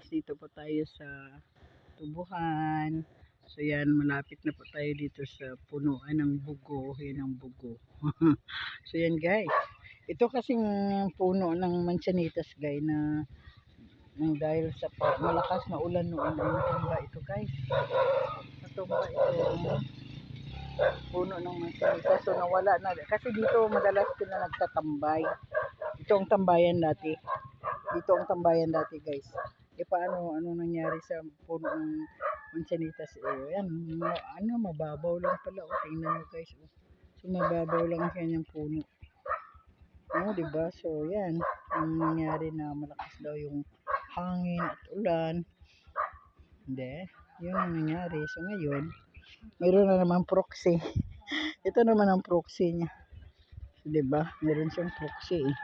guys, dito po tayo sa tubuhan. So yan, malapit na po tayo dito sa punuan ng bugo. Yan ang bugo. So yan guys, ito kasing puno ng manzanitas guys na dahil sa malakas na ulan noon ay natumba ito guys. Natumba ito puno ng manzanitas. So nawala na. Kasi dito madalas sila nagtatambay. Ito ang tambayan dati. Dito ang tambayan dati guys. E paano, ano nangyari sa puno ng manzanitas? Yan, mababaw lang pala. Tingnan nyo guys. So mababaw lang siya yung puno. Diba? So yan, ang nangyari na malakas daw yung hangin at ulan. Hindi, yun ang nangyari. So ngayon, mayroon na naman proxy. Ito naman ang proxy niya. So, diba? Meron siyang proxy eh.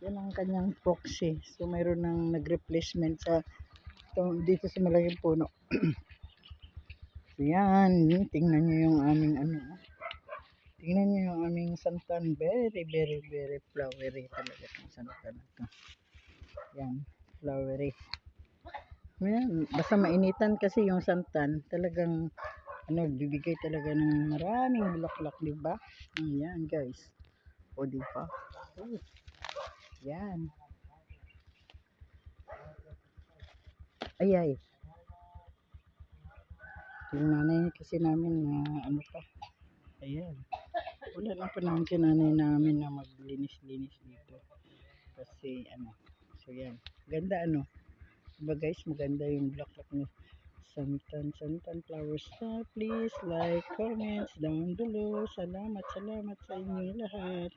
Yan ang kanyang proxy. So mayroon nang nag-replacement sa dito sa malaking puno. So yan, tingnan nyo yung aming tingnan nyo yung aming santan. Very, very, very flowery talaga itong santan ito. Yan, flowery. Yan, basta mainitan kasi yung santan, talagang bibigay talaga ng maraming bulaklak, diba? Yan guys. O diba? Yan. Ay. Yung nanay kasi namin na pa. Ayan. Wala lang pa naman si nanay namin na maglinis-linis dito. Kasi So yan. Ganda Diba guys, maganda yung bulaklak niya. Santan flowers. Please like, comments down below. Salamat sa inyong lahat.